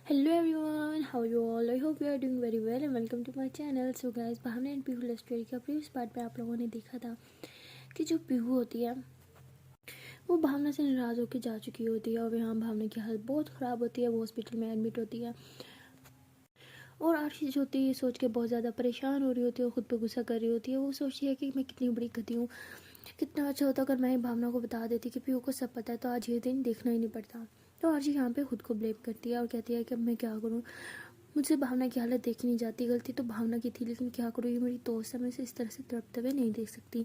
Hello everyone, how are you all? I hope you are doing very well and welcome to my channel. So guys, Bhavna and Pihu love story का previous part में आप लोगों ने देखा था कि जो पीहू होती है वो भावना से नाराज़ होकर जा चुकी होती है और यहाँ भावना की हालत बहुत ख़राब होती है। वो हॉस्पिटल में एडमिट होती है और आशीष होती है ये सोच के बहुत ज़्यादा परेशान हो रही होती है और ख़ुद पे गुस्सा कर रही होती है। वो सोचती है कि मैं कितनी बड़ी गधी हूँ, कितना अच्छा होता अगर मैं भावना को बता देती कि पीहू को सब पता है तो आज ये दिन देखना ही नहीं पड़ता। तो आरजी यहाँ पे खुद को ब्लेम करती है और कहती है कि अब मैं क्या करूँ, मुझसे भावना की हालत देखी नहीं जाती, गलती तो भावना की थी लेकिन क्या करूँ, ये मेरी दोस्त है, मैं इसे इस तरह से तड़पते हुए नहीं देख सकती।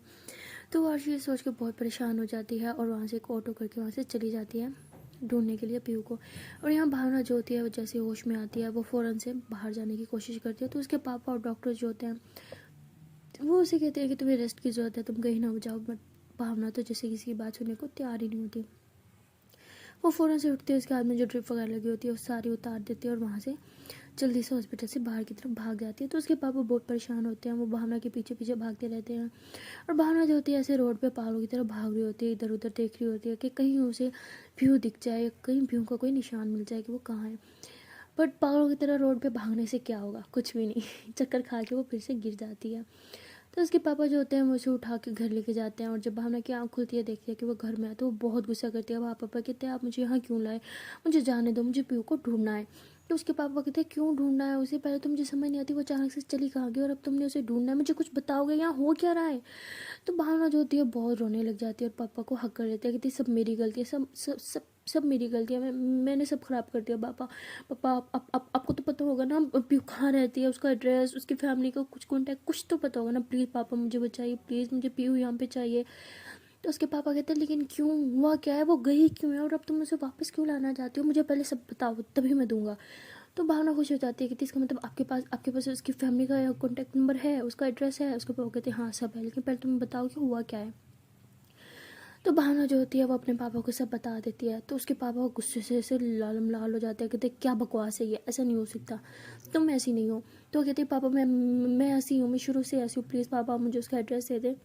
तो आरजी ये सोच के बहुत परेशान हो जाती है और वहाँ से एक ऑटो करके वहाँ से चली जाती है ढूंढने के लिए पीहू को। और यहाँ भावना जो होती है वो जैसे होश में आती है वो फ़ौरन से बाहर जाने की कोशिश करती है। तो उसके पापा और डॉक्टर जो होते हैं वो उसे कहते हैं कि तुम्हें रेस्ट की ज़रूरत है, तुम कहीं ना हो जाओ। बट भावना तो जैसे किसी की बात सुनने को तैयार ही नहीं होती। वो फ़ौरन से उठती है, उसके हाथ में जो ड्रिप वगैरह लगी होती है वो सारी उतार देती है और वहाँ से जल्दी से हॉस्पिटल से बाहर की तरफ भाग जाती है। तो उसके पापा बहुत परेशान होते हैं, वो भावना के पीछे पीछे भागते रहते हैं और भावना जो होती है ऐसे रोड पे पागलों की तरह भाग रही होती है, इधर उधर देख रही होती है कि कहीं उसे व्यू दिख जाए, कहीं व्यू का कोई निशान मिल जाए कि वो कहाँ है। बट पागलों की तरह रोड पे भागने से क्या होगा, कुछ भी नहीं। चक्कर खा के वो फिर से गिर जाती है। तो उसके पापा जो होते हैं वो उसे उठा के घर लेके जाते हैं और जब भावना की आँख खुलती है देखती है कि वो घर में है तो वो बहुत गुस्सा करती है। वहाँ पापा कहते हैं आप मुझे यहाँ क्यों लाए, मुझे जाने दो, मुझे पीहू को ढूंढना है। तो उसके पापा कहते हैं क्यों ढूंढना है उसे, पहले तो मुझे समझ नहीं आती वो अचानक से चली कहाँ गई और अब तुमने उसे ढूंढना है, मुझे कुछ बताओगे यहाँ हो क्या रहा है। तो भावना जो होती है बहुत रोने लग जाती है और पापा को हक कर लेती है, कहती सब मेरी गलती है, सब मेरी गलती है, मैंने सब ख़राब कर दिया। पापा आपको तो पता होगा ना पीहू कहाँ रहती है, उसका एड्रेस, उसकी फैमिली का कुछ कॉन्टैक्ट कुछ तो पता होगा ना। प्लीज़ पापा मुझे बचाइए, प्लीज़ मुझे पीहू यहाँ पे चाहिए। तो उसके पापा कहते हैं लेकिन क्यों, हुआ क्या है, वो गई क्यों है और अब तुम उसे वापस क्यों लाना चाहती हो, मुझे पहले सब बताओ तभी मैं दूंगा। तो भावना खुश हो जाती है कि इसका मतलब आपके पास उसकी फैमिली का कॉन्टैक्ट नंबर है, उसका एड्रेस है। उसके पापा कहते हैं हाँ सब है, लेकिन पहले तुम बताओ कि हुआ क्या है। तो भावना जो होती है वो अपने पापा को सब बता देती है। तो उसके पापा गुस्से से ऐसे लालम लाल हो जाते हैं, कहते क्या बकवास है ये, ऐसा नहीं हो सकता, तुम ऐसी नहीं हो। तो कहते पापा मैं ऐसी हूँ, मैं शुरू से ऐसी हूँ, प्लीज़ पापा मुझे उसका एड्रेस दे दे।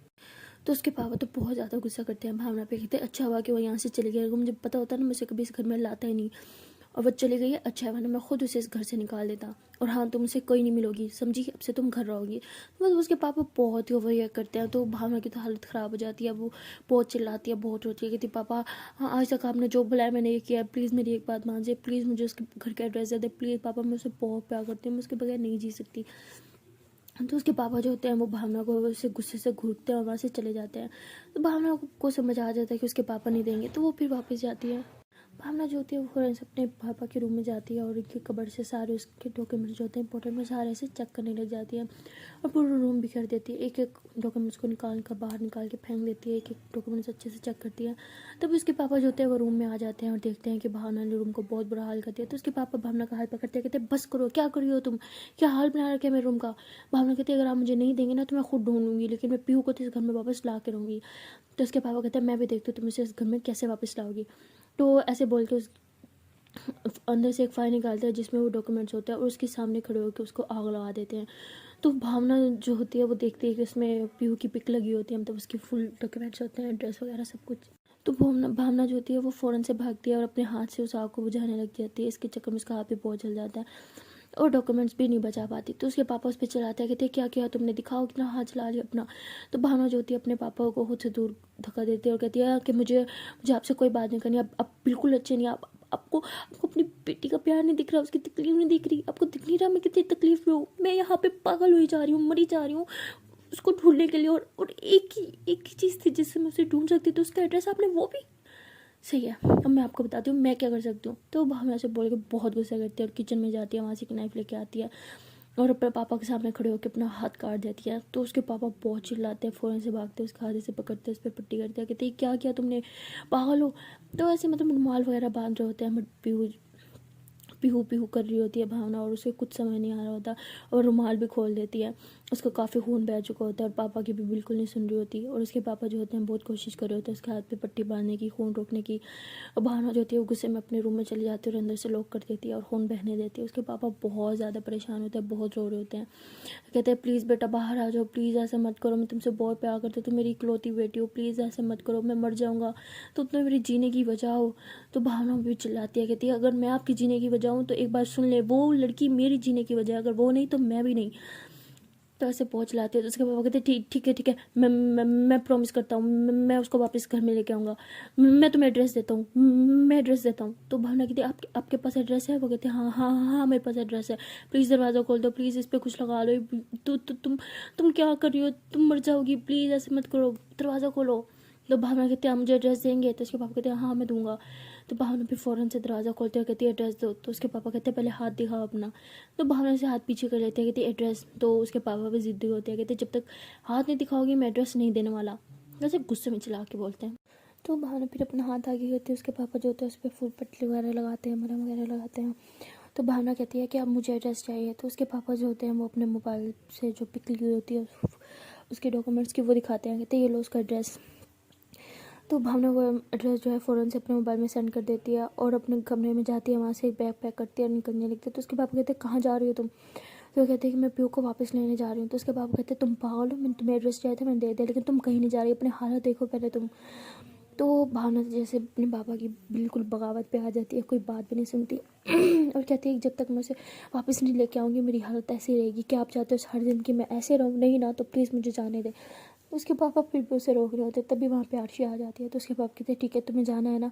तो उसके पापा तो बहुत ज़्यादा गुस्सा करते हैं भावना पे, कहते अच्छा हुआ कि वो यहाँ से चली गई, अगर मुझे पता होता ना मुझे कभी इस घर में लाता ही नहीं और वो चली गई है, अच्छा है, वरना मैं खुद उसे इस घर से निकाल देता। और हाँ तुम उसे कोई नहीं मिलोगी, समझी, अब से तुम घर रहोगी। तो मतलब उसके पापा बहुत ही ओवर रिएक्ट करते हैं। तो भावना की तो हालत ख़राब हो जाती है, वो बहुत चिल्लाती है, बहुत रोती है, कहती पापा हाँ आज तक आपने जो बुलाया मैंने ये किया, प्लीज़ मेरी एक बात मान जाए, प्लीज़ मुझे उसके घर का एड्रेस दे दे, प्लीज़ पापा मैं उसे बहुत प्यार करती हूँ, मैं उसके बगैर नहीं जी सकती। तो उसके पापा जो होते हैं वो भावना को उससे गुस्से से घूरते हैं और वहाँ से चले जाते हैं। तो भावना को समझ आ जाता है कि उसके पापा नहीं देंगे, तो वो फिर वापस जाती है। भावना जो होती है वो फ़ौरन से अपने पापा के रूम में जाती है और उनके कबर्ड से सारे उसके डॉक्यूमेंट्स जो होते हैं इंपॉर्टेंट में सारे से चेक करने लग जाती है और पूरा रूम बिखेर देती है। एक एक डॉक्यूमेंट्स को निकाल कर बाहर निकाल के फेंक देती है, एक एक डॉक्यूमेंट्स अच्छे से चेक करती है। तब उसके पापा जो होते हैं वो रूम में आ जाते हैं और देखते हैं कि भावना ने रूम को बहुत बुरा हाल कर दिया। तो उसके पापा भावना का हाथ पकड़ते हैं, कहते हैं बस करो, क्या करी हो तुम, क्या हाल बना रखे मेरे रूम का। भावना कहती है अगर आप मुझे नहीं देंगे ना तो मैं खुद ढूंढूंगी, लेकिन मैं पीहू को तो इस घर में वापस ला के रहूँगी। तो उसके पापा कहते हैं मैं भी देखती हूँ तुम इसे इस घर में कैसे वापस लाओगी। तो ऐसे बोल के अंदर से एक फाइल निकालते हैं जिसमें वो डॉक्यूमेंट्स होते हैं और उसके सामने खड़े होकर उसको आग लगा देते हैं। तो भावना जो होती है वो देखती है कि उसमें पीहू की पिक लगी होती है, मतलब उसके फुल डॉक्यूमेंट्स होते हैं, एड्रेस वगैरह सब कुछ। तो भावना भावना जो होती है वो फ़ौरन से भागती है और अपने हाथ से उस आग को बुझाने लग जाती है। इसके चक्कर में उसका हाथ भी बहुत जल जाता है और डॉक्यूमेंट्स भी नहीं बचा पाती। तो उसके पापा उस पर चिल्लाते हैं, कहते हैं क्या किया तुमने, दिखाओ कितना हाथ चला लिया अपना। तो भावना जो होती है अपने पापा को खुद से दूर धक्का देती है और कहती है कि मुझे मुझे आपसे कोई बात नहीं करनी, अब बिल्कुल अच्छे नहीं, आप आपको अपनी बेटी का प्यार नहीं दिख रहा, उसकी तकलीफ नहीं दिख रही, आपको दिख नहीं रहा मैं कितनी तकलीफ में हूँ, मैं यहाँ पे पागल हुई जा रही हूँ, मरी जा रही हूँ उसको ढूंढने के लिए। और एक ही चीज़ थी जिससे मैं उसे ढूंढ सकती थी, उसका एड्रेस आपने वो भी, सही है अब मैं आपको बताती हूँ मैं क्या कर सकती हूँ। तो भावना से बोल के बहुत गुस्सा करती है और किचन में जाती है, वहाँ से एक नाइफ लेके आती है और अपने पापा के सामने खड़े होकर अपना हाथ काट देती है। तो उसके पापा बहुत चिल्लाते हैं, फ़ौरन से भागते हैं, उसके हाथ से पकड़ते हैं, उस पर पट्टी करते हैं, कहते हैं क्या किया तुमने, पागल हो। तो ऐसे मतलब रुमाल वगैरह बांध रहे होते हैं, बट पीहू पीहू पीहू कर रही होती है भावना और उसे कुछ समझ नहीं आ रहा होता और रुमाल भी खोल देती है। उसका काफ़ी खून बह चुका होता है और पापा की भी बिल्कुल नहीं सुन रही होती और उसके पापा जो होते हैं बहुत कोशिश कर रहे होते हैं उसके हाथ पे पट्टी बांधने की, खून रोकने की। और भावना जो होती है वो गुस्से में अपने रूम में चली जाती है और अंदर से लॉक कर देती है और खून बहने देती है। उसके पापा बहुत ज़्यादा परेशान होते हैं, बहुत रो रहे होते हैं, कहते हैं प्लीज़ बेटा बाहर आ जाओ, प्लीज़ ऐसा मत करो, मैं तुमसे बहुत प्यार करती हूँ, तुम मेरी इकलौती बेटी हो, प्लीज़ ऐसे मत करो, मैं मर जाऊँगा तो तुम मेरी जीने की वजह हो। तो भावना भी चिल्लाती है, कहती है अगर मैं आपकी जीने की वजह जाऊँ तो एक बार सुन ले, वो लड़की मेरी जीने की वजह है, अगर वो नहीं तो मैं भी नहीं। तो ऐसे पहुँच लाती है। तो उसके पापा कहते ठीक है, मैं प्रॉमिस करता हूँ, मैं उसको वापस घर में लेके आऊँगा, मैं तुम्हें एड्रेस देता हूँ, मैं एड्रेस देता हूँ। तो भावना कहती है आपके पास एड्रेस है? वो कहते हैं हाँ मेरे पास एड्रेस है, प्लीज़ दरवाज़ा खोल दो, प्लीज़ इस पर कुछ लगा लो। तुम क्या कर रही हो, तुम मर जाओगी, प्लीज़ ऐसे मत करो, दरवाज़ा खोलो। तो भावना कहती है आप मुझे एड्रेस देंगे? तो उसके पापा कहते हैं हाँ मैं दूंगा। तो भावना फिर फ़ौरन से दरवाज़ा खोलते हुए कहती है एड्रेस दो। तो उसके पापा कहते हैं पहले हाथ दिखाओ अपना। तो भावना से हाथ पीछे कर लेते हैं, कहती है एड्रेस। तो उसके पापा भी ज़िद्दी होते हैं, कहते जब तक हाथ नहीं दिखाओगी मैं एड्रेस नहीं देने वाला, वैसे गुस्से में चिल्ला के बोलते हैं। तो भावना फिर अपना हाथ आगे करती है, उसके पापा जो होते हैं उस पर फूल पट्टी वगैरह लगाते हैं, मरहम वगैरह लगाते हैं। तो भावना कहती है कि अब मुझे एड्रेस चाहिए। तो उसके पापा जो होते हैं वो अपने मोबाइल से जो पिक ली हुई होती है उसके डॉक्यूमेंट्स की वो दिखाते हैं, कहते हैं ये लो उसका एड्रेस। तो भावना वो एड्रेस जो है फ़ौरन से अपने मोबाइल में सेंड कर देती है और अपने कमरे में जाती है, वहाँ से एक बैग पैक करती है और निकलने लगती है। तो उसके पापा कहते हैं कहाँ जा रही हो तुम? तो वो कहते हैं कि मैं प्यू को वापस लेने जा रही हूँ। तो उसके पापा कहते हैं तुम पागल हो, मैंने तुम्हें एड्रेस दिया था, मैंने दे दिया, लेकिन तुम कहीं नहीं जा रही, अपने हालत देखो पहले तुम। तो भावना जैसे अपने पापा की बिल्कुल बगावत पे आ जाती है, कोई बात भी नहीं सुनती और कहती है जब तक मैं उसे वापस नहीं लेके आऊँगी मेरी हालत ऐसी रहेगी। क्या आप चाहते हो हर दिन की मैं ऐसे रहूँ? नहीं ना, तो प्लीज़ मुझे जाने दे। उसके पापा फिर भी उसे रोक रहे होते, तभी वहाँ पे आरशी आ जाती है। तो उसके पापा कहते हैं ठीक है तुम्हें जाना है ना,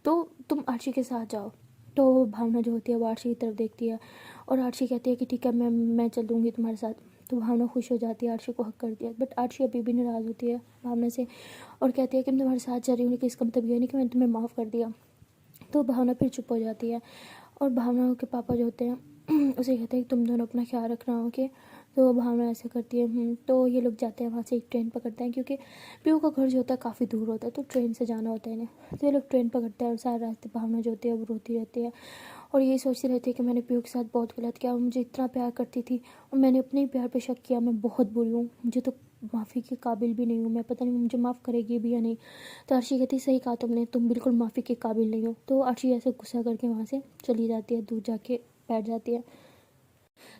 तो तुम आरशी के साथ जाओ। तो भावना जो होती है वो आरशी की तरफ देखती है और आरशी कहती है कि ठीक है मैं चलूँगी तुम्हारे साथ। तो भावना खुश हो जाती है, आरशी को हक कर दिया। बट आरशी अभी भी नाराज़ होती है भावना से और कहती है कि मैं तुम्हारे साथ जा रही हूँ, लेकिन इसका मतलब ये नहीं कि मैंने तुम्हें माफ़ कर दिया। तो भावना फिर चुप हो जाती है और भावना के पापा जो होते हैं उसे कहते हैं कि तुम दोनों अपना ख्याल रखना, ओके। तो भावना ऐसे करती है। तो ये लोग जाते हैं वहाँ से, एक ट्रेन पकड़ते हैं क्योंकि पीयू का घर जो होता है काफ़ी दूर होता है, तो ट्रेन से जाना होता है इन्हें। तो ये लोग ट्रेन पकड़ते हैं और सारे रास्ते भावना जो होती है वो रोती रहती है और यही सोचती रहती है कि मैंने पीयू के साथ बहुत गलत किया, वो मुझे इतना प्यार करती थी और मैंने अपने ही प्यार पे शक किया, मैं बहुत बुरी हूँ, मुझे तो माफ़ी के काबिल भी नहीं हूँ, मैं पता नहीं मुझे माफ़ करेगी भी या नहीं। तो अर्शी कहती सही कहा तुमने, तुम बिल्कुल माफ़ी के काबिल नहीं हो। तो अर्शी ऐसे गुस्सा करके वहाँ से चली जाती है, दूर जाके बैठ जाती है।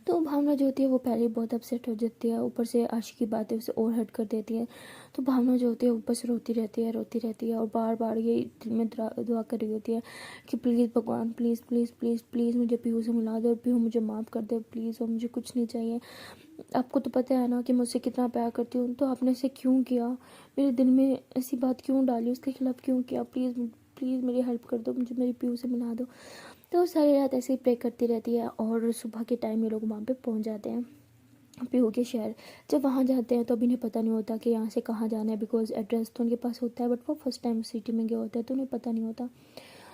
तो भावना जो होती है वो पहले ही बहुत अपसेट हो जाती है, ऊपर से आशी की बातें उसे और हर्ट कर देती हैं। तो भावना जो होती है ऊपर से रोती रहती है और बार बार ये दिल में दुआ कर रही होती है कि प्लीज़ भगवान, प्लीज़ प्लीज़ प्लीज़ प्लीज़ मुझे पीहू से मिला दो और पीहू मुझे माफ़ कर दे प्लीज़, और मुझे कुछ नहीं चाहिए। आपको तो पता है ना कि मुझसे कितना प्यार करती हूँ, तो आपने इसे क्यों किया, मेरे दिल में ऐसी बात क्यों डाली, उसके खिलाफ़ क्यों किया, प्लीज़ प्लीज़ मेरी हेल्प कर दो, मुझे मेरी पीहू से मिला दो। तो सारी रात ऐसे ही प्रे करती रहती है और सुबह के टाइम ये लोग वहाँ पे पहुँच जाते हैं पीहू के शहर। जब वहाँ जाते हैं तो अभी इन्हें पता नहीं होता कि यहाँ से कहाँ जाना है, बिकॉज एड्रेस तो उनके पास होता है बट वो फर्स्ट टाइम सिटी में गए होते हैं तो उन्हें पता नहीं होता।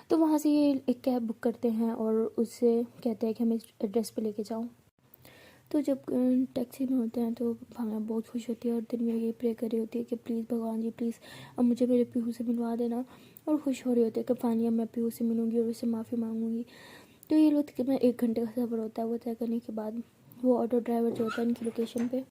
तो वहाँ से ये एक कैब बुक करते हैं और उससे कहते हैं कि हमें इस एड्रेस पे लेके जाओ। तो जब टैक्सी में होते हैं तो भावना बहुत खुश होती है और दिन में ये प्रे कर रही होती है कि प्लीज़ भगवान जी प्लीज़ अब मुझे मेरे पीहू से मिलवा देना, और खुश हो रही होती है कि फाइनली अब मैं पीहू से मिलूँगी और उससे माफ़ी मांगूंगी। तो ये लोग तकरीबन 1 घंटे का सफ़र होता है, वो तय करने के बाद वो ऑटो ड्राइवर जो होता है इनकी लोकेशन पे।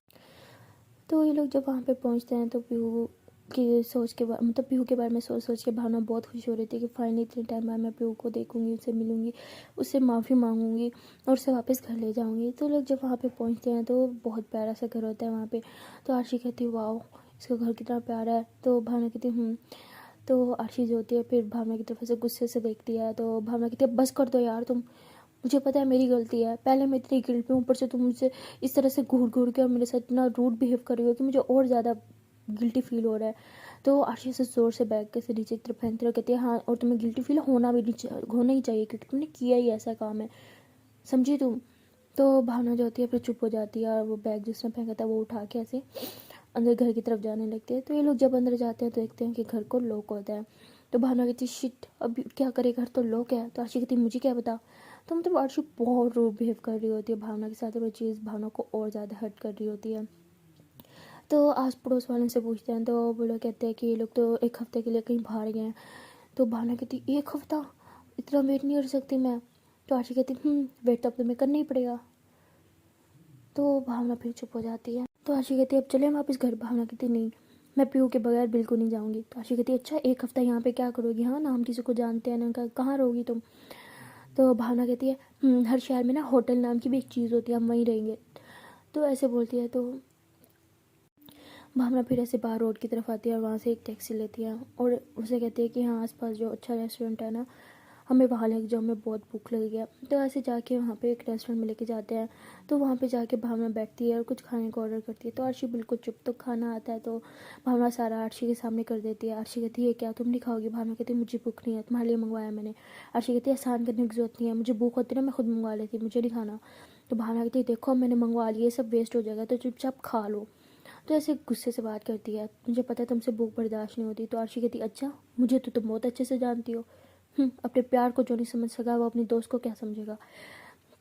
तो ये लोग जब वहाँ पे पहुँचते हैं तो पीहू की सोच के बाद मतलब पीहू के बारे में सोच के भावना बहुत खुश हो रही थी कि फाइनली इतने टाइम बाद मैं पीहू को देखूंगी, उससे मिलूंगी, उससे माफ़ी मांगूंगी और उसे वापस घर ले जाऊंगी। तो लोग जब वहाँ पे पहुँचते हैं तो बहुत प्यारा सा घर होता है वहाँ पे। तो आरशी कहती है वाह इसका घर कितना प्यारा है। तो भावना कहती तो आरशी जो होती है फिर भावना की तरफ से गुस्से से देखती है। तो भावना कहती है बस कर दो यार तुम, मुझे पता है मेरी गलती है, पहले मैं इतनी गिल्ट पे हूँ, ऊपर से तुम मुझसे इस तरह से घूर घूर के और मेरे साथ इतना रूड बिहेव कर रही हो कि मुझे और ज़्यादा गिल्टी फील हो रहा है। तो आरशी से ज़ोर से बैग के से नीचे की तरफ फेंकती है और कहती है हाँ और तुम्हें गिल्टी फील होना भी नहीं होना ही चाहिए क्योंकि तुमने किया ही ऐसा काम है, समझी तुम। तो भावना जो होती है फिर चुप हो जाती है और वो बैग जिसने फेंका था वो उठा के ऐसे अंदर घर की तरफ जाने लगते हैं। तो ये लोग जब अंदर जाते हैं तो देखते हैं कि घर को लॉक होता है। तो भावना कहती है शिट अब क्या करे, घर तो लॉक है। तो आरशी कहती है मुझे क्या पता। तो मतलब आरशी बहुत रूड बिहेव कर रही होती है भावना के साथ, वो चीज़ भावना को और ज़्यादा हर्ट कर रही होती है। तो आस पड़ोस वालों से पूछते हैं तो वो लोग कहते हैं कि ये लोग तो 1 हफ्ते के लिए कहीं बाहर गए हैं। तो भावना कहती 1 हफ्ता, इतना वेट नहीं कर सकती मैं। तो आरशी कहती वेट तो अब तुम्हें करना ही पड़ेगा। तो भावना फिर चुप हो जाती है। तो आशी कहती है अब चले वापस घर। भावना कहती नहीं मैं पीहू के बगैर बिल्कुल नहीं जाऊंगी। तो आशी कहती है अच्छा 1 हफ्ता यहाँ पे क्या करोगी, हाँ ना हम किसी को जानते हैं ना, कहाँ रहोगी तुम। तो भावना कहती है हर शहर में ना होटल नाम की भी एक चीज़ होती है, हम वहीं रहेंगे। तो ऐसे बोलती है। तो भावना फिर ऐसे बाहर रोड की तरफ आती है और वहाँ से एक टैक्सी लेती है और उसे कहती है कि हाँ आसपास जो अच्छा रेस्टोरेंट है ना हमें वहाँ लेके जाओ, हमें बहुत भूख लगी है। तो ऐसे जाके वहाँ पे एक रेस्टोरेंट में लेके जाते हैं। तो वहाँ पे जाके भावना बैठती है और कुछ खाने को ऑर्डर करती है। तो अर्शी बिल्कुल चुप, तो खाना आता है तो भावना सारा अर्शी के सामने कर देती है। अर्शी कहती है क्या तुम नहीं खाओगी? भावना कहती है मुझे भूख नहीं है, तुम्हारे लिए मंगवाया मैंने। अर्शी कहती है एहसान करने की जरूरत नहीं है, मुझे भूख होती है ना मैं खुद मंगवा लेती, मुझे नहीं खाना। तो भावना कहती है देखो मैंने मंगवा लिया, सब वेस्ट हो जाएगा, तो चुपचाप खा लो। तो ऐसे गुस्से से बात करती है, मुझे पता है तुमसे भूख बर्दाश्त नहीं होती। तो अर्शी कहती अच्छा, मुझे तो तुम बहुत अच्छे से जानती हो। अपने प्यार को जो नहीं समझ सका वो अपनी दोस्त को क्या समझेगा।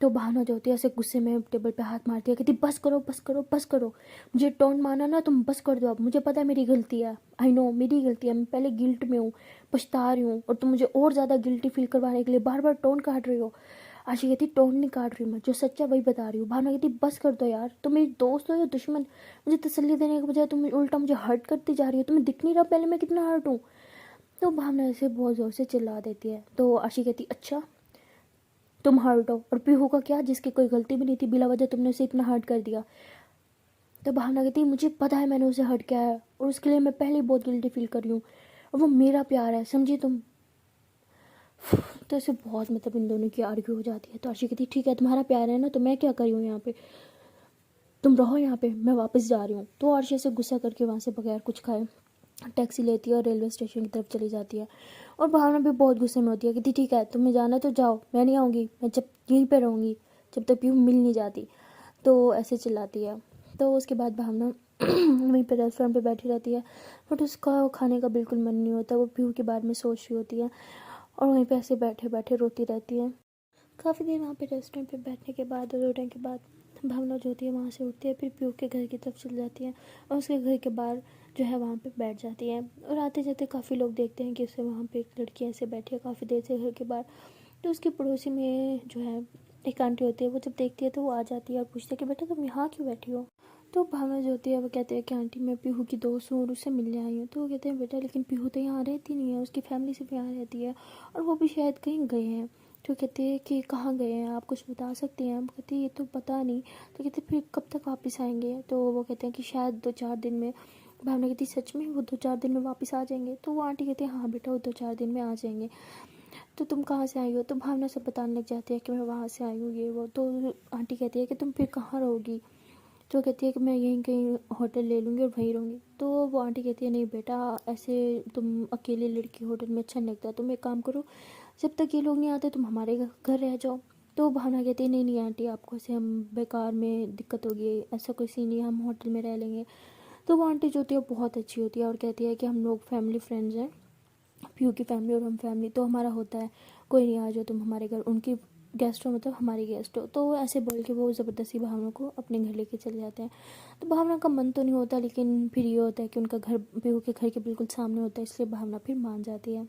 तो भावना जो होती है ऐसे गुस्से में टेबल पे हाथ मारती है, कहती बस करो बस करो बस करो, मुझे टोन माना ना, तुम बस कर दो अब, मुझे पता है मेरी गलती है, आई नो मेरी गलती है, मैं पहले गिल्ट में हूँ, पछता रही हूँ, और तुम मुझे और ज़्यादा गिल्टी फील करवाने के लिए बार बार टोन काट रही हो। आशी कहती टोन नहीं काट रही मैं, जो सच्चा वही बता रही हूँ। भावना कहती बस कर दो यार, तुम मेरी दोस्त हो या दुश्मन? मुझे तसल्ली देने के बजाय तुम उल्टा मुझे हर्ट करती जा रही हो, तुम्हें दिख नहीं रहा पहले मैं कितना हर्ट हूँ? तो भावना ऐसे बहुत ज़ोर से चिल्ला देती है। तो आशी कहती अच्छा तुम हर्ट हो, और पीहू का क्या जिसकी कोई गलती भी नहीं थी, बिला वजह तुमने उसे इतना हर्ट कर दिया। तो भावना कहती मुझे पता है मैंने उसे हर्ट किया है और उसके लिए मैं पहले ही बहुत गिल्टी फील कर रही हूँ, और वो मेरा प्यार है, समझी तुम? तो ऐसे बहुत मतलब इन दोनों की आर्ग्यू हो जाती है। तो आशी कहती ठीक है तुम्हारा प्यार है ना, तो मैं क्या करी हूँ यहाँ पे, तुम रहो यहाँ पे, मैं वापस जा रही हूँ। तो अर्शी से गुस्सा करके वहाँ से बगैर कुछ खाए टैक्सी लेती है और रेलवे स्टेशन की तरफ चली जाती है। और भावना भी बहुत गुस्से में होती है कि ठीक है तुम्हें जाना है तो जाओ, मैं नहीं आऊँगी, मैं जब यहीं पे रहूँगी जब तक पीहू मिल नहीं जाती। तो ऐसे चिल्लाती है। तो उसके बाद भावना वहीं पे रेस्टोरेंट पे बैठी रहती है, बट उसका खाने का बिल्कुल मन नहीं होता, वो पीहू के बारे में सोच रही होती है और वहीं पे ऐसे बैठे बैठे रोती रहती है। काफ़ी देर वहाँ पे रेस्टोरेंट पे बैठने के बाद और रोने के बाद भावना जो होती है वहाँ से उठती है, फिर पीहू के घर की तरफ चली जाती है और उसके घर के बाहर जो है वहाँ पे बैठ जाती है। और आते जाते काफ़ी लोग देखते हैं कि उसे वहाँ पे एक लड़की ऐसे बैठी है काफ़ी देर से घर के बाहर। तो उसके पड़ोसी में जो है एक आंटी होती है, वो जब देखती है तो वो आ जाती है और पूछती है कि बेटा तुम यहाँ क्यों बैठी हो? तो भावना जो होती है वो कहती है कि आंटी मैं पीहू की दोस्त हूँ और उससे मिलने आई हूँ। तो वो कहते हैं बेटा लेकिन पीहू तो यहाँ रहती नहीं है, उसकी फैमिली सिर्फ यहाँ रहती है और वो भी शायद कहीं गए हैं। तो कहते हैं कि कहाँ गए हैं, आप कुछ बता सकते हैं? हम कहते हैं ये तो पता नहीं। तो कहते फिर कब तक वापस आएंगे? तो वो कहते हैं कि शायद 2-4 दिन में। भावना कहती सच में वो 2-4 दिन में वापस आ जाएंगे? तो वो आंटी कहती है हाँ बेटा वो 2-4 दिन में आ जाएंगे। तो तुम कहाँ से आई हो? तो भावना सब बताने लग जाती है कि मैं वहाँ से आई हूँ ये वो। तो आंटी कहती है कि तुम फिर कहाँ रहोगी? तो कहती है कि मैं यहीं कहीं होटल ले लूँगी और वहीं रहूँगी। तो वो आंटी कहती है नहीं बेटा ऐसे तुम अकेले लड़की होटल में अच्छा नहीं लगता, तुम एक काम करो जब तक ये लोग नहीं आते तुम हमारे घर रह जाओ। तो भावना कहती है नहीं नहीं आंटी आपको से हम बेकार में दिक्कत होगी, ऐसा कोई सीन नहीं, हम होटल में रह लेंगे। तो वो आंटी जो होती है बहुत अच्छी होती है और कहती है कि हम लोग फैमिली फ्रेंड्स हैं, पीयू की फैमिली और हम फैमिली, तो हमारा होता है, कोई नहीं आ जाओ तुम हमारे घर, उनकी गेस्ट हो मतलब हमारी गेस्ट हो। तो ऐसे बोल के वो ज़बरदस्ती भावना को अपने घर लेके चले जाते हैं। तो भावना का मन तो नहीं होता, लेकिन फिर ये होता है कि उनका घर पीहू के घर के बिल्कुल सामने होता है, इसलिए भावना फिर मान जाती है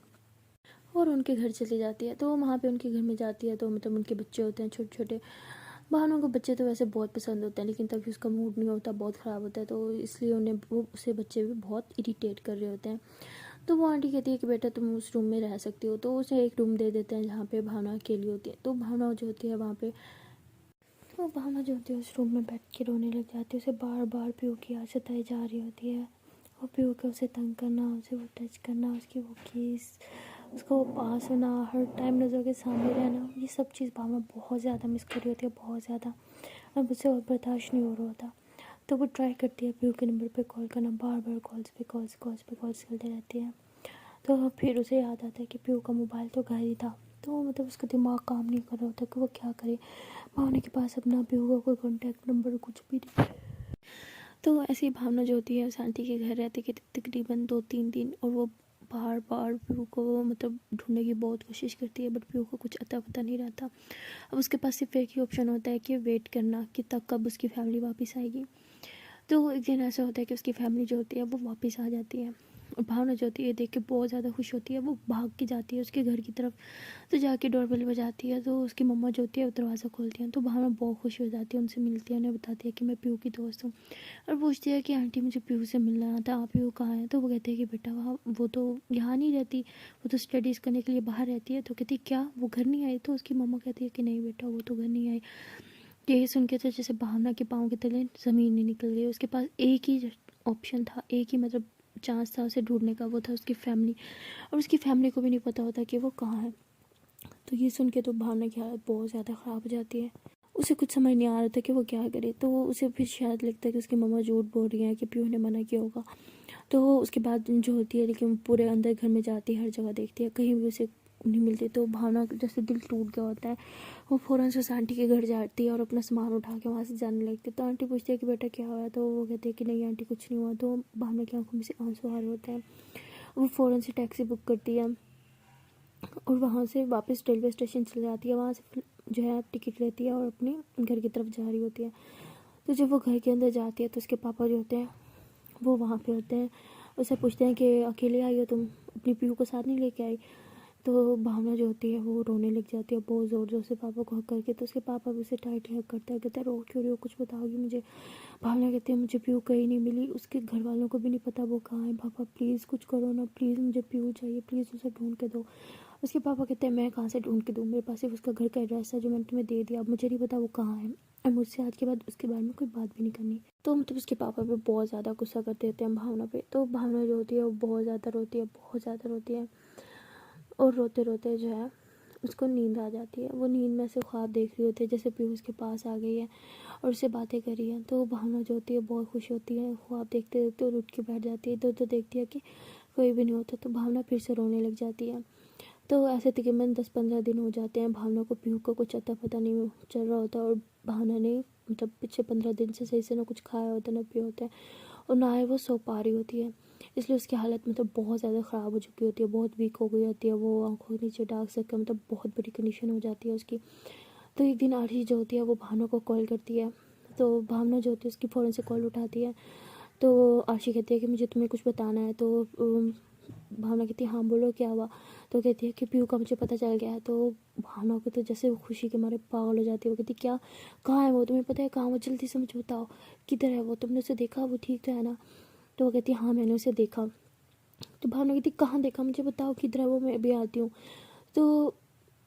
और उनके घर चली जाती है। तो वहाँ पे उनके घर में जाती है तो मतलब उनके बच्चे होते हैं छोटे छोटे। भावना को बच्चे तो वैसे बहुत पसंद होते हैं, लेकिन तभी उसका मूड नहीं होता, बहुत ख़राब होता है, तो इसलिए उन्हें वो उसे बच्चे भी बहुत इरिटेट कर रहे होते हैं। तो वो आंटी कहती है कि बेटा तुम उस रूम में रह सकती हो। तो उसे एक रूम दे देते हैं जहाँ पे भावना अकेली होती है। तो भावना जो होती है वहाँ पे, तो भावना जो होती है उस रूम में बैठ के रोने लग जाती है। उसे बार बार पीयू की याद सताई जा रही होती है और पीयू का उसे तंग करना, उसे वो टच करना, उसकी वो किस, उसका वो पास होना, हर टाइम नज़र के सामने रहना, ये सब चीज़ भावना बहुत ज़्यादा मिस कर रही होती है, बहुत ज़्यादा। और मुझसे और बर्दाश्त नहीं हो रहा होता। तो वो ट्राई करती है पीयू के नंबर पे कॉल करना, बार बार कॉल्स चलते रहती है। तो फिर उसे याद आता है कि पीयू का मोबाइल तो घर ही था। तो मतलब उसका दिमाग काम नहीं कर रहा होता कि वो क्या करे, भावना के पास अपना पीयू का कोई कॉन्टैक्ट नंबर कुछ भी नहीं। तो ऐसी भावना जो होती है शांति के घर रहती है तकरीबन 2-3 दिन, और वो बार बार पीयू को मतलब ढूंढने की बहुत कोशिश करती है, बट पीयू को कुछ अता पता नहीं रहता। अब उसके पास सिर्फ एक ही ऑप्शन होता है कि वेट करना कि तब कब उसकी फैमिली वापस आएगी। तो एक दिन ऐसा होता है कि उसकी फैमिली जो होती है वो वापस आ जाती है और भावना जो होती है देख के बहुत ज़्यादा खुश होती है, वो भाग के जाती है उसके घर की तरफ। तो जाके डोरबेल बजाती है तो उसकी मम्मा जो होती है वो दरवाज़ा खोलती हैं। तो भावना बहुत खुश हो जाती है, उनसे मिलती है, उन्हें बताती है कि मैं पीयू की दोस्त हूँ और पूछती है कि आंटी मुझे पीयू से मिलना था, आप पीयू कहाँ है? तो वो कहते हैं कि बेटा वो तो यहाँ नहीं रहती, वो तो स्टडीज़ करने के लिए बाहर रहती है। तो कहती क्या वो घर नहीं आई? तो उसकी मम्मा कहती है कि नहीं बेटा वो तो घर नहीं आई। यही सुन के तो जैसे भावना के पाँव के तले ज़मीन नहीं निकल गई। उसके पास एक ही ऑप्शन था, एक ही मतलब चांस था उसे ढूंढने का, वो था उसकी फैमिली, और उसकी फैमिली को भी नहीं पता होता कि वो कहाँ है। तो ये सुन के तो भावना की हालत बहुत ज़्यादा ख़राब हो जाती है। उसे कुछ समझ नहीं आ रहा था कि वो क्या करे। तो उसे फिर शायद लगता है कि उसकी मम्मा झूठ बोल रही है कि पीहू ने मना किया होगा। तो उसके बाद जो होती है, लेकिन पूरे अंदर घर में जाती है, हर जगह देखती है, कहीं भी उसे नहीं मिलती। तो भावना जैसे दिल टूट गया होता है, वो फ़ौरन से उस आंटी के घर जाती है और अपना सामान उठा के वहाँ से जाने लगती है। तो आंटी पूछती है कि बेटा क्या हुआ? तो वो कहते हैं कि नहीं आंटी कुछ नहीं हुआ। तो भावना की आंखों में से आंसू आ रहे होते हैं। वो फ़ौरन से टैक्सी बुक करती है और वहाँ से वापस रेलवे स्टेशन चली जाती है। वहाँ से जो है टिकट लेती है और अपने घर की तरफ जा रही होती है। तो जब वो घर के अंदर जाती है तो उसके पापा जो होते हैं वो वहाँ पे होते हैं। उससे पूछते हैं कि अकेले आई हो तुम, अपनी पीहू को साथ नहीं लेके आई? तो भावना जो होती है वो रोने लग जाती है बहुत ज़ोर ज़ोर से पापा को हक करके। तो उसके पापा भी उसे टाइट हक करते हैं, कहते हैं रो क्यों रही हो, कुछ बताओगी मुझे? भावना कहती है मुझे पीहू कहीं नहीं मिली, उसके घर वालों को भी नहीं पता वो कहाँ है। पापा प्लीज़ कुछ करो ना, प्लीज़ मुझे पीहू चाहिए, प्लीज़ उसे ढूंढ के दो। उसके पापा कहते हैं मैं कहाँ से ढूंढ के दूँ, मेरे पास सिर्फ उसका घर का एड्रेस है जो मैंने तुम्हें दे दिया, अब मुझे नहीं पता वो कहाँ है और मुझसे आज के बाद उसके बारे में कोई बात भी नहीं करनी। तो मतलब उसके पापा भी बहुत ज़्यादा गुस्सा कर देते हैं भावना पे। तो भावना जो होती है वो बहुत ज़्यादा रोती है, बहुत ज़्यादा रोती है। और रोते रोते जो है उसको नींद आ जाती है। वो नींद में से ख्वाब देख रही होती है जैसे पीहू उसके पास आ गई है और उससे बातें कर रही है। तो भावना जो होती है बहुत खुश होती है, ख्वाब देखते देखते और उठ के बैठ जाती है। तो देखती है कि कोई भी नहीं होता। तो भावना फिर से रोने लग जाती है। तो ऐसे तकरीबन 10-15 दिन हो जाते हैं। भावना को पीहू का कुछ अता पता नहीं चल रहा होता और भावना ने मतलब पिछले 15 दिन से सही से ना कुछ खाया होता ना पिया होता है और ना ही वो सो पा रही होती है। इसलिए उसकी हालत मतलब बहुत ज़्यादा ख़राब हो चुकी होती है, बहुत वीक हो गई होती है। वो आंखों के नीचे डार्क सर्कल मतलब बहुत बुरी कंडीशन हो जाती है उसकी। तो एक दिन आरती जो होती है वो भावना को कॉल करती है। तो भावना जो होती है उसकी फ़ौरन से कॉल उठाती है। तो आशी कहती है कि मुझे तुम्हें कुछ बताना है। तो भावना कहती है हाँ बोलो क्या हुआ? तो कहती है कि पीहू का मुझे पता चल गया है। तो भावना को तो जैसे वो खुशी के मारे पागल हो जाती है। वो कहती क्या, कहाँ है वो, तुम्हें पता है कहाँ वो, जल्दी से मुझे बताओ किधर है वो, तुमने उसे देखा, वो ठीक तो है ना? तो वो कहती है हाँ मैंने उसे देखा। तो भावना कहती कहाँ देखा, मुझे बताओ किधर है वो, मैं अभी आती हूँ। तो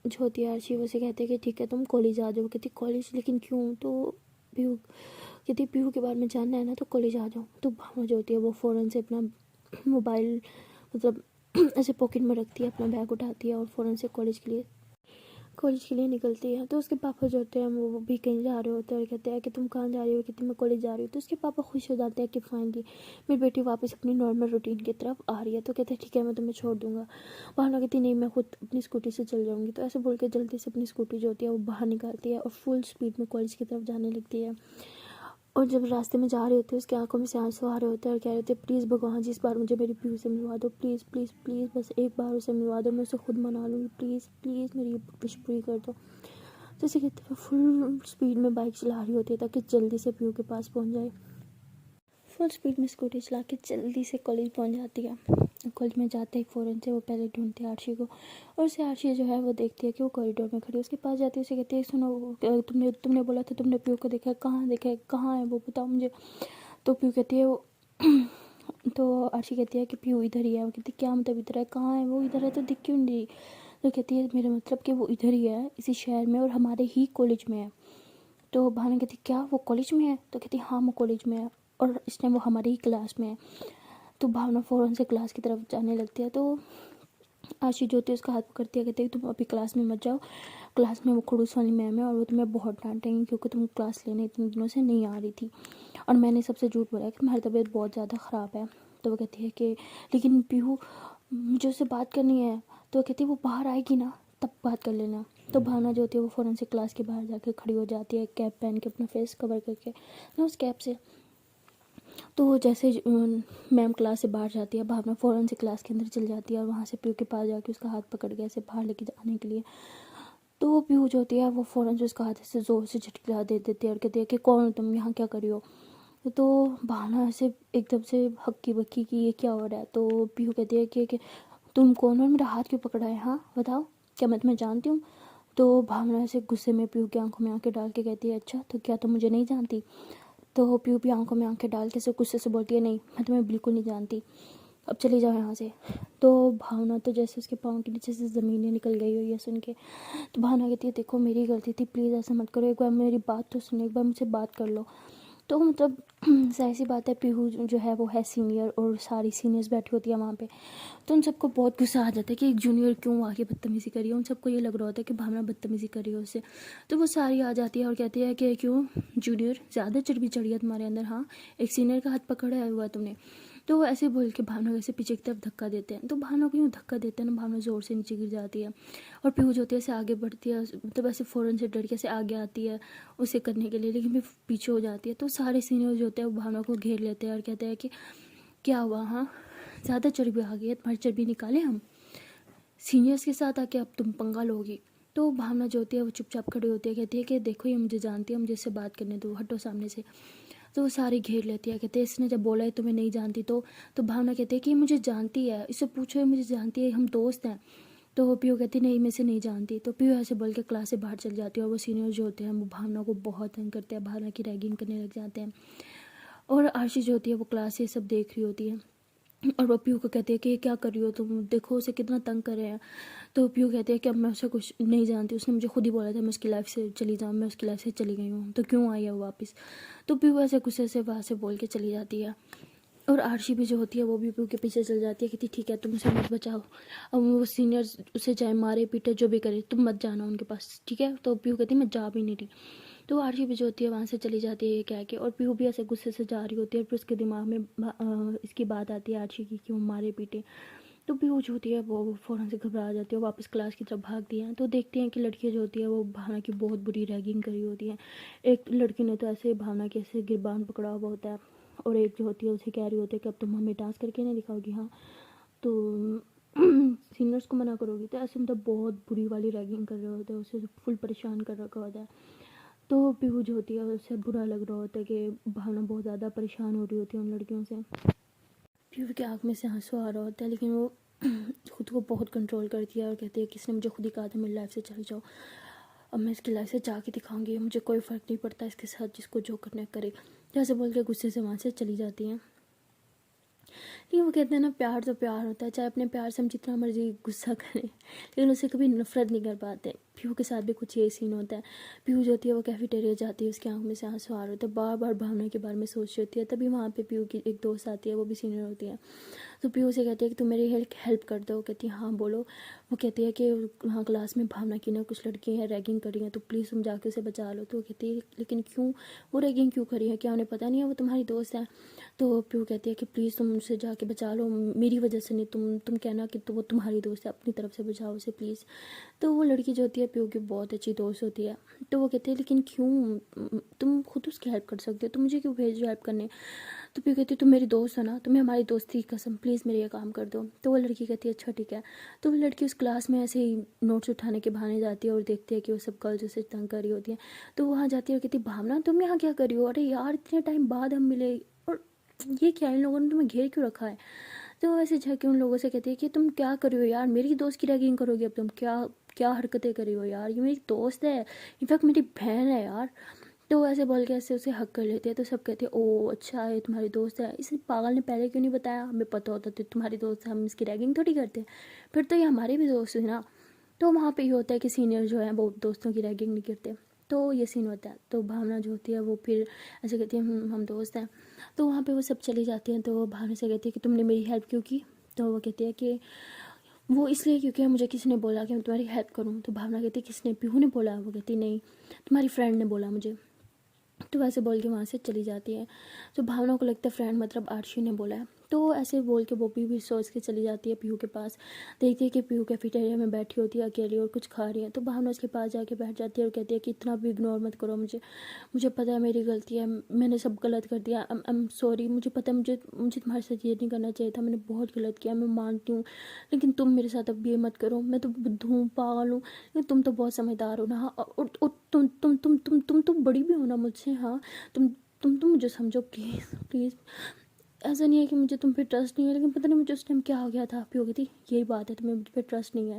जो होती है आरशी वो से कहते हैं कि ठीक है तुम कॉलेज आ जाओ। कहती कॉलेज, लेकिन क्यों? तो पीहू कहती पीहू के बारे में जानना है ना तो कॉलेज आ जाओ। तो भावना जो होती है वो फ़ौरन से अपना मोबाइल मतलब ऐसे पॉकेट में रखती है, अपना बैग उठाती है और फ़ौरन से कॉलेज के लिए निकलती है। तो उसके पापा जो होते हैं वो भी कहीं जा रहे होते हैं और कहते हैं कि तुम कहाँ जा रही हो? कहती मैं कॉलेज जा रही हूँ। तो उसके पापा खुश हो जाते हैं कि फाइनली मेरी बेटी वापस अपनी नॉर्मल रूटीन की तरफ आ रही है। तो कहते हैं ठीक है मैं तुम्हें छोड़ दूँगा। भावना कहती नहीं मैं खुद अपनी स्कूटी से चल जाऊँगी। तो ऐसे बोल के जल्दी से अपनी स्कूटी जो होती है वो बाहर निकालती है और फुल स्पीड में कॉलेज की तरफ जाने लगती है। और जब रास्ते में जा रही होती है उसकी आंखों में से आंसू आ रहे होते हैं और कह रहे होते हैं प्लीज़ भगवान जी इस बार मुझे मेरी पीहू से मिलवा दो, प्लीज़ प्लीज़ प्लीज़, बस एक बार उसे मिलवा दो, मैं उसे खुद मना लूँगी, प्लीज़ प्लीज़ मेरी विश पूरी कर दो। तो इसे कहते हुए फुल स्पीड में बाइक चला रही होती है ताकि जल्दी से पीहू के पास पहुंच जाए। फुल स्पीड में स्कूटी चला के जल्दी से कॉलेज पहुंच जाती है। कॉलेज में जाते ही फ़ौरन से वो पहले ढूंढती है आरशी को और उसे आरशी जो है वो देखती है कि वो कॉरिडोर में खड़ी है। उसके पास जाती है, उसे कहती है सुनो तुमने बोला था तुमने पीहू को देखा है, कहाँ देखा है, कहाँ है वो बताओ मुझे। तो पीहू कहती है वो तो आरशी कहती है कि पीहू इधर ही है। वो कहती है क्या मतलब इधर है, कहाँ है वो, इधर है तो दिख क्यों नहीं रही? तो कहती है मेरा मतलब कि वो इधर ही है इसी शहर में और हमारे ही कॉलेज में है। तो भावना कहती क्या वो कॉलेज में है? तो कहती हाँ वो कॉलेज में है और इस टाइम वो हमारे ही क्लास में है। तो भावना फ़ौरन से क्लास की तरफ जाने लगती है। तो आशी जो होती है उसका हाथ पकड़ती है, कहती है तुम अभी क्लास में मत जाओ, क्लास में वो खड़ूस वाली मैम है और वो तुम्हें बहुत डांटेंगी क्योंकि तुम क्लास लेने इतने दिनों से नहीं आ रही थी और मैंने सबसे झूठ बोला है कि तुम्हारी तबीयत बहुत ज़्यादा ख़राब है। तो वो कहती है कि लेकिन पीहू मुझे उससे बात करनी है। तो वो कहती है वो बाहर आएगी ना तब बात कर लेना। तो भावना जो होती है वो फ़ौरन से क्लास के बाहर जाके खड़ी हो जाती है, कैप पहन के अपना फेस कवर करके ना उस कैप से। तो जैसे मैम क्लास से बाहर जाती है, भावना फ़ौरन से क्लास के अंदर चल जाती है और वहाँ से पीहू के पास जाके उसका हाथ पकड़ के ऐसे बाहर लेके जाने के लिए। तो वो पीहू जो होती है वो फ़ौरन से उसका हाथ ऐसे ज़ोर से झटका दे देती है और कहती है कि कौन हो तुम, यहाँ क्या करी हो? तो भावना ऐसे एकदम से हक्की बक्की कि ये क्या हो रहा है। तो पीहू कहती है कि तुम कौन हो, मेरा हाथ क्यों पकड़ा है, हाँ बताओ, क्या मैं तुम्हें जानती हूँ? तो भावना ऐसे गुस्से में पीहू की आंखों में आंखें डाल के कहती है अच्छा तो क्या तुम मुझे नहीं जानती? तो पीहू भी आंखों में आंखें डाल के से गुस्से से बोलती है नहीं मैं तुम्हें बिल्कुल नहीं जानती, अब चली जाओ यहाँ से। तो भावना तो जैसे उसके पाँव के नीचे से ज़मीन ही निकल गई हो ये सुन के। तो भावना कहती है देखो मेरी गलती थी, प्लीज़ ऐसा मत करो, एक बार मेरी बात तो सुनो, एक बार मुझसे बात कर लो। तो मतलब जाहिर सी बात है, पीहू जो है वो है सीनियर और सारी सीनियर्स बैठी होती है वहाँ पे। तो उन सबको बहुत गुस्सा आ जाता है कि एक जूनियर क्यों आके बदतमीज़ी करी है। उन सबको ये लग रहा होता है कि भावना बदतमीज़ी करी है उससे। तो वो सारी आ जाती है और कहती है कि क्यों जूनियर, ज़्यादा चर्बी चढ़ी है तुम्हारे अंदर, हाँ एक सीनियर का हाथ पकड़ा हुआ तुमने। तो वो ऐसे बोल के भावना को ऐसे पीछे की तरफ धक्का देते हैं। तो भावना को यूँ धक्का देते हैं ना, भावना ज़ोर से नीचे गिर जाती है। और पीहू जो होती है ऐसे आगे बढ़ती है, मतलब ऐसे फ़ौरन से डर के ऐसे आगे आती है उसे करने के लिए, लेकिन फिर पीछे हो जाती है। तो सारे सीनियर जो होते हैं वो भावना को घेर लेते हैं और कहते हैं कि क्या हुआ, हाँ ज़्यादा चर्बी आ गई है, तुम्हारी चर्बी निकालें हम, सीनियर्स के साथ आके अब तुम पंगा लोगी। तो भावना जो होती है वो चुपचाप खड़ी होती है, कहती है कि देखो ये मुझे जानती है, मुझे इससे बात करने दो, हटो सामने से। तो वो सारी घेर लेती है, कहते हैं इसने जब बोला है तुम्हें नहीं जानती तो भावना कहती है कि ये मुझे जानती है, इससे पूछो ये मुझे जानती है, हम दोस्त हैं। तो वो पीयू कहती नहीं, मैं इसे नहीं जानती। तो पीयू ऐसे बोल के क्लास से बाहर चल जाती है और वो सीनियर जो होते हैं वो भावना को बहुत तंग करते हैं, भावना की रैगिंग करने लग जाते हैं। और आरशी जो होती है वो क्लास से सब देख रही होती है और वो पीयू को कहती है कि क्या कर रही हो तुम, देखो उसे कितना तंग कर रहे हैं। तो पीयू कहते हैं कि अब मैं उसे कुछ नहीं जानती, उसने मुझे खुद ही बोला था मैं उसकी लाइफ से चली जाऊँ, मैं उसकी लाइफ से चली गई हूँ, तो क्यों आई है वो वापस। तो पीयू ऐसे गुस्से से वहाँ से बोल के चली जाती है। और आरशी भी जो होती है वो भी पीयू के पीछे चल जाती है, कहती ठीक है तुम उसे मत बचाओ, अब वो सीनियर उसे चाहे मारे पीटे जो भी करे, तुम मत जाना उनके पास, ठीक है। तो पीयू कहती मैं जा भी नहीं रही। तो आरशी भी जो होती है वहाँ से चली जाती है ये कह के, और पीहू भी ऐसे गुस्से से जा रही होती है। फिर उसके दिमाग में इसकी बात आती है आरशी की कि वो मारे पीटे। तो पीहू जो होती है वो फ़ौरन से घबरा जाती है, वापस क्लास की तरफ भागती है। तो देखते हैं कि लड़कियाँ जो होती है वो भावना की बहुत बुरी रैगिंग करी होती है। एक लड़की ने तो ऐसे भावना के ऐसे गिरबान पकड़ा हुआ होता है, और एक जो होती है उसे कह रही होती है कि अब तुम हमें डांस करके नहीं दिखाओगी, हाँ तो सीनियर्स को मना करोगी। तो ऐसे मतलब बहुत बुरी वाली रैगिंग कर रहे होते हैं, उसे फुल परेशान कर रखा होता है। तो पीहू जो होती है उसे बुरा लग रहा होता है कि भावना बहुत ज़्यादा परेशान हो रही होती है उन लड़कियों से। पीहू की आँख में से आंसू आ रहा होता है, लेकिन वो खुद को बहुत कंट्रोल करती है और कहती है कि इसने मुझे खुद ही कहा था मेरी लाइफ से चली जाओ, अब मैं इसकी लाइफ से जाके दिखाऊंगी, मुझे कोई फ़र्क नहीं पड़ता इसके साथ, जिसको जो करना करे। जैसे बोल के गुस्से से वहाँ से चली जाती हैं। लेकिन वो कहते हैं ना, प्यार तो प्यार होता है, चाहे अपने प्यार से हम जितना मर्जी गुस्सा करें लेकिन उससे कभी नफरत नहीं कर पाते। पीहू के साथ भी कुछ ये सीन होता है। पीहू जो होती है वो कैफेटेरिया जाती है, उसकी आंख में से आंसू आ रहे होते हैं, बार बार भावना के बारे में सोच रही होती है। तभी वहाँ पे पीहू की एक दोस्त आती है, वो भी सीनियर होती है। तो पीहू से कहती है कि तुम मेरी हेल्प कर दो। कहती है हाँ बोलो। वो कहती है कि वहाँ क्लास में भावना की ना कुछ लड़की हैं रैगिंग कर रही हैं, तो प्लीज़ तुम जाके उसे बचा लो। तो वो कहती है लेकिन क्यों, वो रैगिंग क्यों करी है, क्या उन्हें पता नहीं है वो तुम्हारी दोस्त है। तो पीहू कहती है कि प्लीज़ तुम उसे जाके बचा लो, मेरी वजह से नहीं, तुम कहना कि वो तुम्हारी दोस्त है, अपनी तरफ से बचाओ उसे प्लीज़। तो वो लड़की जो होती है पीहू की बहुत अच्छी दोस्त होती है। तो वो कहती है लेकिन क्यों, तुम खुद उसकी हेल्प कर सकते हो, तुम मुझे क्यों भेज रहे हो हेल्प करने। तो पीहू कहती है तुम मेरी दोस्त हो ना, तुम्हें हमारी दोस्ती की कसम, प्लीज़ मेरे ये काम कर दो। तो वो लड़की कहती है अच्छा ठीक है। तो वो लड़की उस क्लास में ऐसे ही नोट्स उठाने के बहाने जाती है और देखती है कि वो सब गर्ल्स उसे तंग कर रही होती हैं। तो वहाँ जाती है और कहती है भावना तुम यहाँ क्या कर रही हो, अरे यार इतने टाइम बाद हम मिले और ये क्या, इन लोगों ने तुम्हें घेर क्यों रखा है। तो वैसे जाके उन लोगों से कहती है कि तुम क्या कर रही हो यार, मेरी दोस्त की रैगिंग करोगे, अब तुम क्या क्या हरकतें कर रही हो यार, ये मेरी दोस्त है, इनफैक्ट मेरी बहन है यार। तो ऐसे बोल के ऐसे उसे हक कर लेते हैं। तो सब कहते हैं ओ अच्छा ये तुम्हारी दोस्त है, इस पागल ने पहले क्यों नहीं बताया, हमें पता होता तो तुम्हारी दोस्त है, हम इसकी रैगिंग थोड़ी करते, फिर तो ये हमारी भी दोस्त है ना। तो वहाँ पे ये होता है कि सीनियर जो है वो दोस्तों की रैगिंग नहीं करते। तो ये सीन होता है। तो भावना जो होती है वो फिर ऐसे कहती है हम दोस्त हैं। तो वहाँ पे वो सब चली जाती हैं। तो वो भावना से कहती है कि तुमने मेरी हेल्प क्यों की। तो वो कहती है कि वो इसलिए क्योंकि मुझे किसी ने बोला कि मैं तुम्हारी हेल्प करूँ। तो भावना कहती है किसने, पीहू ने बोला। वो कहती नहीं, तुम्हारी फ्रेंड ने बोला मुझे। तो वैसे बोल के वहाँ से चली जाती है। तो भावना को लगता है फ्रेंड मतलब आरशी ने बोला है। तो ऐसे बोल के वो भी सोच के चली जाती है पीहू के पास। देखती है कि पीहू कैफेटेरिया में बैठी होती है अकेली और कुछ खा रही है। तो भावना उसके पास जाके बैठ जाती है और कहती है कि इतना भी इग्नोर मत करो मुझे, मुझे पता है मेरी गलती है, मैंने सब गलत कर दिया, आई एम सॉरी, मुझे पता है मुझे मुझे तुम्हारे साथ ये नहीं करना चाहिए था, मैंने बहुत गलत किया, मैं मानती हूँ, लेकिन तुम मेरे साथ अब ये मत करो, मैं तो बुद्धू हूँ, पागल हूँ, लेकिन तुम तो बहुत समझदार हो ना। हाँ, और तुम तो बड़ी भी हो ना मुझसे। हाँ तुम तुम मुझे समझो प्लीज़ प्लीज़। ऐसा नहीं है कि मुझे तुम पे ट्रस्ट नहीं है, लेकिन पता नहीं मुझे उस टाइम क्या हो गया था। हो गई थी यही बात है, तुम्हें मुझ पे ट्रस्ट नहीं है,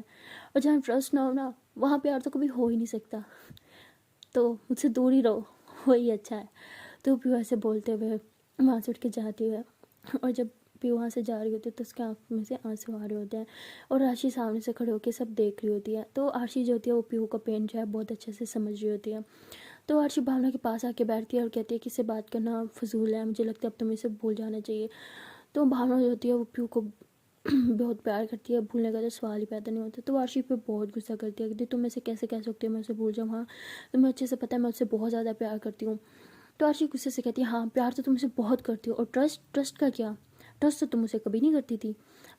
और जहाँ ट्रस्ट ना हो ना वहाँ प्यार तो कभी हो ही नहीं सकता, तो मुझसे दूर ही रहो, वही अच्छा है। तो पी ऐसे बोलते हुए वहाँ से उठ के जाती है। और जब पी वहाँ से जा रही होती है तो उसके आँख में से आंसू आ रहे होते हैं और आशी सामने से खड़े होकर सब देख रही होती है। तो आशी जो होती है वो पीहू का पेन जो है बहुत अच्छे से समझ रही होती है। तो आरशी भावना के पास आके बैठती है और कहती है कि इससे बात करना फजूल है, मुझे लगता है अब तुम्हें इसे भूल जाना चाहिए। तो भावना जो होती है वो पीहू को बहुत प्यार करती है, भूलने का तो सवाल ही पैदा नहीं होता। तो आरशी पे बहुत गुस्सा करती है कि तुम ऐसे कैसे कह सकते हो मैं उसे भूल जाऊँ, हाँ तुम्हें अच्छे से पता है मैं उससे बहुत ज़्यादा प्यार करती हूँ। तो आरशी गुस्से से कहती है हाँ प्यार तो तुम उसे बहुत करती हो, और ट्रस्ट का क्या, ट्रस्ट तो तुम उसे कभी नहीं करती थी।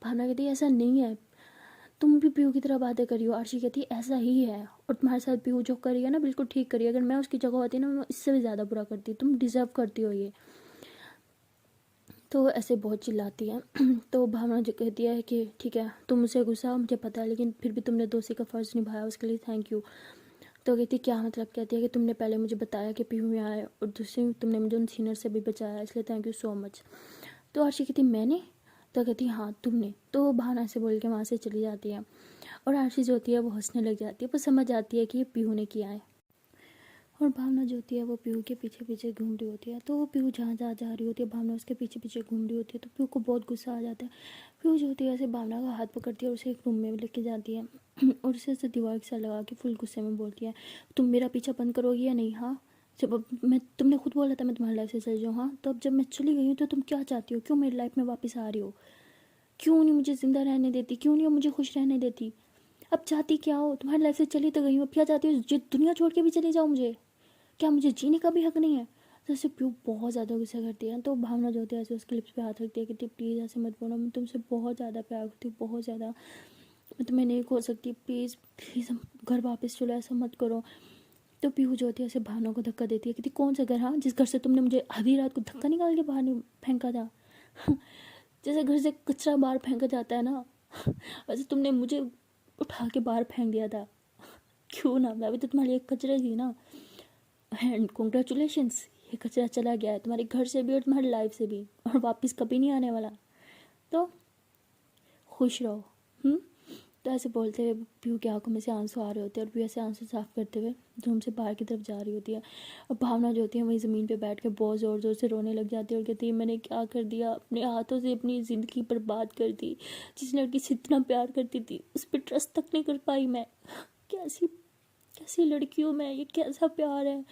भावना कहती है ऐसा नहीं है, तुम भी पीहू की तरह बातें करी हो। आरशी कहती है ऐसा ही है, और तुम्हारे साथ पीहू जो करी है ना बिल्कुल ठीक करी है, अगर मैं उसकी जगह होती ना मैं इससे भी ज़्यादा बुरा करती, तुम डिज़र्व करती हो ये। तो ऐसे बहुत चिल्लाती है। तो भावना जो कहती है कि ठीक है तुम मुझसे गुस्सा हो मुझे पता है, लेकिन फिर भी तुमने दोषी का फ़र्ज़ निभाया, उसके लिए थैंक यू। तो कहती है क्या मतलब, कहती है कि तुमने पहले मुझे बताया कि पीहू यहाँ आए, और दूसरी तुमने मुझे उन सीनियर से भी बचाया, इसलिए थैंक यू सो मच। तो आरशी कहती मैंने, तो कहती हाँ तुमने। तो भावना से बोल के वहाँ से चली जाती है, और आरशी जो होती है वो हंसने लग जाती है, वो समझ आती है कि ये पीहू ने किया है। और भावना जो होती है वो पीहू के पीछे पीछे घूम रही होती है। तो वो पीहू जहाँ जहाँ जा रही होती है भावना उसके पीछे पीछे घूम रही होती है। तो पीहू को बहुत गुस्सा आ जाता है। पीहू जो होती है ऐसे भावना का हाथ पकड़ती है और उसे एक रूम में लेके जाती है और उसे ऐसे दीवार के साथ लगा के फुल गुस्से में बोलती है तुम मेरा पीछा बंद करोगी या नहीं, हाँ जब अब मैं तुमने खुद बोला था मैं तुम्हारी लाइफ से चल जाऊँ, हाँ तो अब जब मैं चली गई हूँ तो तुम क्या चाहती हो, क्यों मेरी लाइफ में वापस आ रही हो, क्यों नहीं मुझे ज़िंदा रहने देती, क्यों नहीं मुझे खुश रहने देती, अब चाहती क्या हो, तुम्हारी लाइफ से चली तो गई हूँ, अब क्या चाहती हो दुनिया छोड़ के भी चली जाओ, मुझे क्या मुझे जीने का भी हक नहीं है। तो ऐसे पीहू बहुत ज़्यादा गुस्सा करती है। तो भावना जो होती है ऐसे उसके लिप्स पे हाथ रखती है कि प्लीज़ ऐसे मत बोलो, मैं तुमसे बहुत ज़्यादा प्यार करती हूँ, बहुत ज़्यादा, मैं तुम्हें नहीं खो सकती, प्लीज़ प्लीज़ हम घर वापस चलो, ऐसा मत करो। तो पीहू जो होती है ऐसे भावना को धक्का देती है कि कौन सा घर, हाँ जिस घर से तुमने मुझे आधी रात को धक्का निकाल के बाहर फेंका था जैसे घर से कचरा बाहर फेंका जाता है ना वैसे तुमने मुझे उठा के बाहर फेंक दिया था क्यों ना, मैं भी तो तुम्हारी एक कचरे थी ना, एंड कॉन्ग्रेचुलेशंस ये कचरा चला गया है तुम्हारे घर से भी और तुम्हारी लाइफ से भी, और वापस कभी नहीं आने वाला, तो खुश रहो। तो ऐसे बोलते हुए पीहू की आंखों में से आंसू आ रहे होते हैं, और पीहू ऐसे आंसू साफ करते हुए रूम से बाहर की तरफ जा रही होती है। और भावना जो होती है वही ज़मीन पे बैठ के बहुत ज़ोर ज़ोर से रोने लग जाती है और कहती है मैंने क्या कर दिया, अपने हाथों से अपनी ज़िंदगी बर्बाद कर दी, जिस लड़की से इतना प्यार करती थी उस पर ट्रस्ट तक नहीं कर पाई मैं, कैसी कैसी लड़की हूँ मैं, ये कैसा प्यार है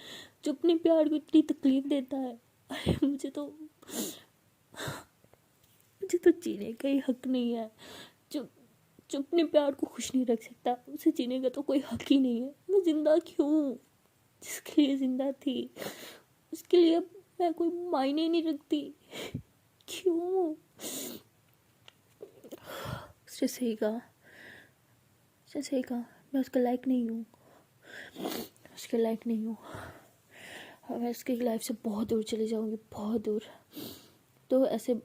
जो अपने प्यार को इतनी तकलीफ देता है। अरे मुझे तो जीने का ही हक नहीं है, जो जो अपने प्यार को खुश नहीं रख सकता उसे जीने का तो कोई हक ही नहीं है। मैं जिंदा क्यों, जिसके लिए जिंदा थी उसके लिए मैं कोई मायने नहीं रखती, क्यों। उसने सही कहा, उसने सही कहा, मैं उसके लायक नहीं हूँ, उसके लायक नहीं हूँ, मैं उसकी लाइफ से बहुत दूर चली जाऊँगी, बहुत दूर। तो ऐसे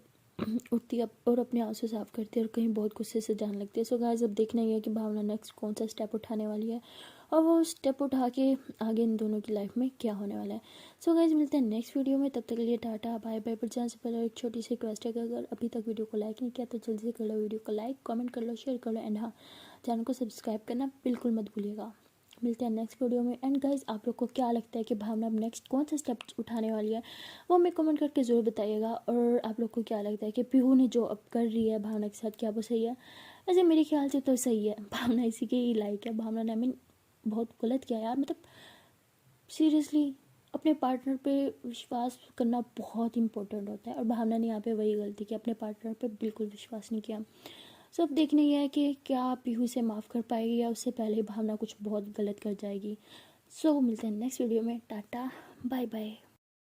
उठती है और अपने आंसू साफ करती है और कहीं बहुत गुस्से से जाने लगती है। सो गाइस अब देखना ही है कि भावना नेक्स्ट कौन सा स्टेप उठाने वाली है, और वो स्टेप उठा के आगे इन दोनों की लाइफ में क्या होने वाला है। सो गाइस मिलते हैं नेक्स्ट वीडियो में, तब तक के लिए टाटा बाय बाय। पर जाने से पहले एक छोटी सी रिक्वेस्ट है कि अगर अभी तक वीडियो को लाइक नहीं किया तो जल्दी से कर लो, वीडियो को लाइक कमेंट कर लो, शेयर कर लो, एंड हाँ चैनल को सब्सक्राइब करना बिल्कुल मत भूलिएगा। मिलते हैं नेक्स्ट वीडियो में। एंड गाइस आप लोग को क्या लगता है कि भावना अब नेक्स्ट कौन सा स्टेप उठाने वाली है वो हमें कमेंट करके ज़रूर बताइएगा। और आप लोग को क्या लगता है कि पीहू ने जो अब कर रही है भावना के साथ क्या वो सही है। वैसे मेरे ख्याल से तो सही है, भावना इसी के ही लायक है। भावना ने बहुत गलत किया यार, मतलब सीरियसली अपने पार्टनर पे विश्वास करना बहुत इंपॉर्टेंट होता है, और भावना ने यहाँ पे वही गलती की, अपने पार्टनर पे बिल्कुल विश्वास नहीं किया। सब देखना ही है कि क्या पीहू से माफ़ कर पाएगी या उससे पहले भावना कुछ बहुत गलत कर जाएगी। सो मिलते हैं नेक्स्ट वीडियो में, टाटा बाय बाय।